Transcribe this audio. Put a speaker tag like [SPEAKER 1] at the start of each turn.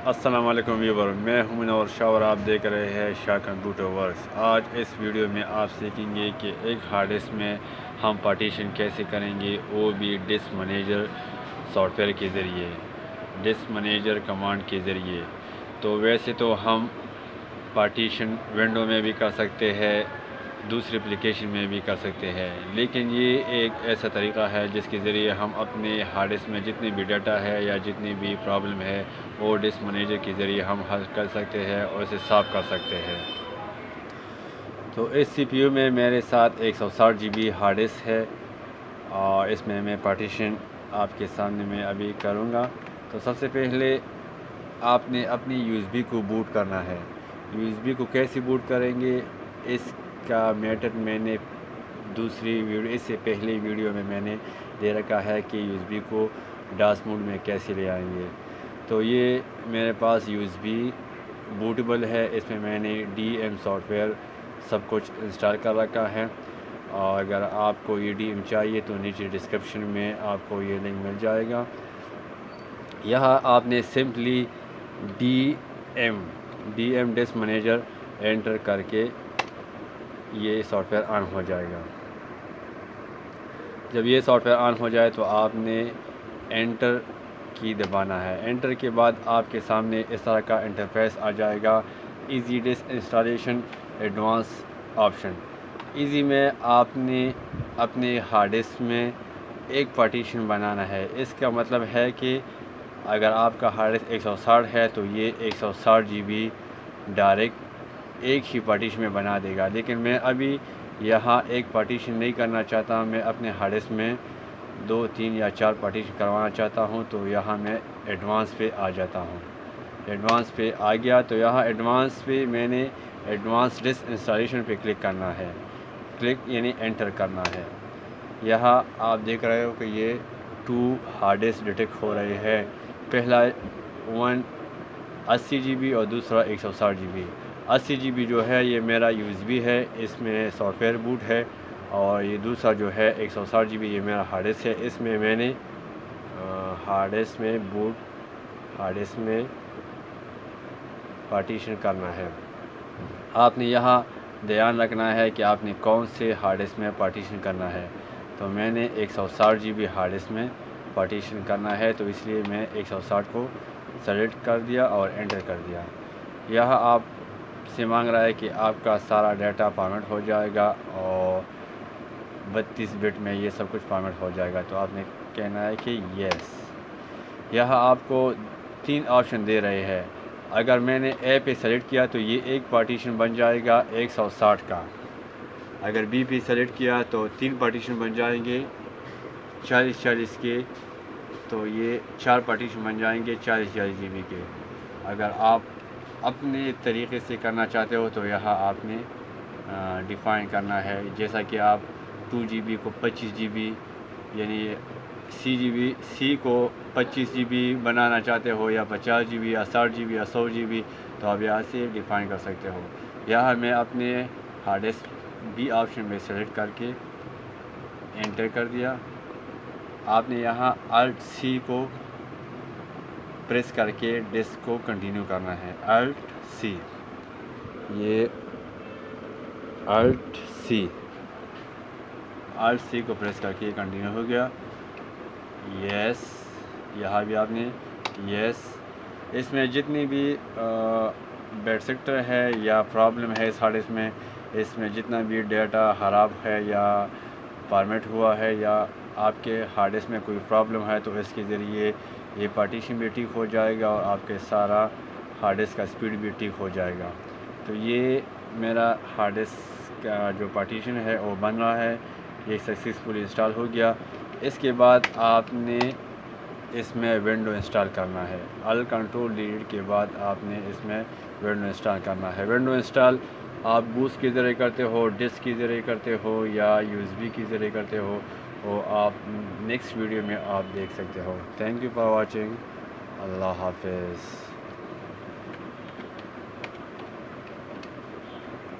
[SPEAKER 1] السلام علیکم ویور، میں ہوں منور شاہ اور آپ دیکھ رہے ہیں شاہ کمپیوٹر ورکس۔ آج اس ویڈیو میں آپ سیکھیں گے کہ ایک ہارڈ ڈسک میں ہم پارٹیشن کیسے کریں گے، وہ بھی ڈسک مینیجر سافٹ ویئر کے ذریعے، ڈسک مینیجر کمانڈ کے ذریعے۔ تو ویسے تو ہم پارٹیشن ونڈو میں بھی کر سکتے ہیں، دوسری اپلیکیشن میں بھی کر سکتے ہیں، لیکن یہ ایک ایسا طریقہ ہے جس کے ذریعے ہم اپنے ہارڈ ڈسک میں جتنی بھی ڈیٹا ہے یا جتنی بھی پرابلم ہے وہ ڈسک مینیجر کے ذریعے ہم حل کر سکتے ہیں اور اسے صاف کر سکتے ہیں۔ تو اس سی پی یو میں میرے ساتھ 160 جی بی ہارڈ ڈسک ہے اور اس میں پارٹیشن آپ کے سامنے میں ابھی کروں گا۔ تو سب سے پہلے آپ نے اپنی یو ایس بی کو بوٹ کرنا ہے۔ یو ایس بی کو کیسے بوٹ کریں گے اس کا میتھڈ میں نے دوسری ویڈیو، اس سے پہلی ویڈیو میں نے دے رکھا ہے کہ یو ایس بی کو ڈاس موڈ میں کیسے لے آئیں گے۔ تو یہ میرے پاس یو ایس بی بوٹیبل ہے، اس میں نے ڈی ایم سافٹ ویئر سب کچھ انسٹال کر رکھا ہے، اور اگر آپ کو یہ ڈی ایم چاہیے تو نیچے ڈسکرپشن میں آپ کو یہ لنک مل جائے گا۔ یہاں آپ نے simply D M disk manager enter کر کے یہ سافٹ ویئر آن ہو جائے گا۔ جب یہ سافٹ ویئر آن ہو جائے تو آپ نے انٹر کی دبانا ہے۔ انٹر کے بعد آپ کے سامنے اس طرح کا انٹرفیس آ جائے گا، easy disk installation advance option. Easy میں آپ نے اپنے ہارڈ ڈسک میں ایک پارٹیشن بنانا ہے۔ اس کا مطلب ہے کہ اگر آپ کا ہارڈ ڈسک 160 ہے تو یہ 160 جی بی ڈائریکٹ ایک ہی پارٹیشن میں بنا دے گا، لیکن میں ابھی یہاں ایک پارٹیشن نہیں کرنا چاہتا ہوں، میں اپنے ہارڈ ڈسک میں 2، 3 یا 4 پارٹیشن کروانا چاہتا ہوں۔ تو یہاں میں ایڈوانس پہ آ جاتا ہوں۔ ایڈوانس پہ آ گیا تو یہاں ایڈوانس پہ میں نے ایڈوانس ڈسک انسٹالیشن پہ کلک کرنا ہے، کلک یعنی انٹر کرنا ہے۔ یہاں آپ دیکھ رہے ہو کہ یہ 2 ہارڈ ڈسک ڈیٹیکٹ ہو رہے ہیں، پہلا 80 جی بی اور دوسرا 160 جی بی۔ 80 جی بی جو ہے یہ میرا یو ایس بی ہے، اس میں سافٹ ویئر بوٹ ہے، اور یہ دوسرا جو ہے 160 جی بی یہ میرا ہارڈ ڈسک ہے۔ اس میں نے ہارڈ ڈسک میں پارٹیشن کرنا ہے۔ آپ نے یہاں دھیان رکھنا ہے کہ آپ نے کون سے ہارڈ ڈسک میں پارٹیشن کرنا ہے۔ تو میں نے 160 جی بی ہارڈ ڈسک میں پارٹیشن کرنا ہے، تو اس لیے میں 160 کو سلیکٹ کر دیا اور انٹر کر دیا۔ یہاں آپ سے مانگ رہا ہے کہ آپ کا سارا ڈیٹا فارمیٹ ہو جائے گا اور 32 بٹ میں یہ سب کچھ فارمیٹ ہو جائے گا، تو آپ نے کہنا ہے کہ یس۔ یہاں آپ کو 3 آپشن دے رہے ہیں۔ اگر میں نے اے پہ سلیکٹ کیا تو یہ ایک پارٹیشن بن جائے گا 160 کا، اگر بی پہ سلیکٹ کیا تو 3 پارٹیشن بن جائیں گے 40 کے، تو یہ 4 پارٹیشن بن جائیں گے 40 جی بی کے۔ اگر آپ اپنے طریقے سے کرنا چاہتے ہو تو یہاں آپ نے ڈیفائن کرنا ہے، جیسا کہ آپ 2 جی بی کو 25 جی بی یعنی سی کو 25 جی بی بنانا چاہتے ہو، یا 50 جی بی یا 60 جی بی یا 100 جی بی، تو آپ یہاں سے ڈیفائن کر سکتے ہو۔ یہاں میں اپنے ہارڈ ڈسک بی آپشن میں سلیکٹ کر کے انٹر کر دیا۔ آپ نے یہاں الٹ سی کو پریس کر کے ڈسک کو کنٹینیو کرنا ہے، الٹ سی، یہ الٹ سی کو پریس کر کے کنٹینیو ہو گیا، یس۔ یہاں بھی آپ نے یس۔ اس میں جتنی بھی بیڈ سیکٹر ہے یا پرابلم ہے اس ہارڈ ڈسک میں، اس میں جتنا بھی ڈیٹا خراب ہے یا فارمیٹ ہوا ہے یا آپ کے ہارڈ ڈسک میں کوئی پرابلم ہے، تو اس کے ذریعے یہ پارٹیشن بھی ٹھیک ہو جائے گا اور آپ کے سارا ہارڈ ڈسک کا اسپیڈ بھی ٹھیک ہو جائے گا۔ تو یہ میرا ہارڈ ڈسک کا جو پارٹیشن ہے وہ بن رہا ہے، یہ سکسیزفلی انسٹال ہو گیا۔ اس کے بعد آپ نے اس میں ونڈو انسٹال کرنا ہے، کنٹرول ڈیلیٹ کے بعد آپ نے اس میں ونڈو انسٹال کرنا ہے۔ ونڈو انسٹال آپ بوس کے ذریعے کرتے ہو، ڈسک کے ذریعے کرتے ہو یا یو ایس بی کے ذریعے کرتے ہو، وہ آپ نیکسٹ ویڈیو میں آپ دیکھ سکتے ہو۔ تھینک یو فار واچنگ، اللہ حافظ۔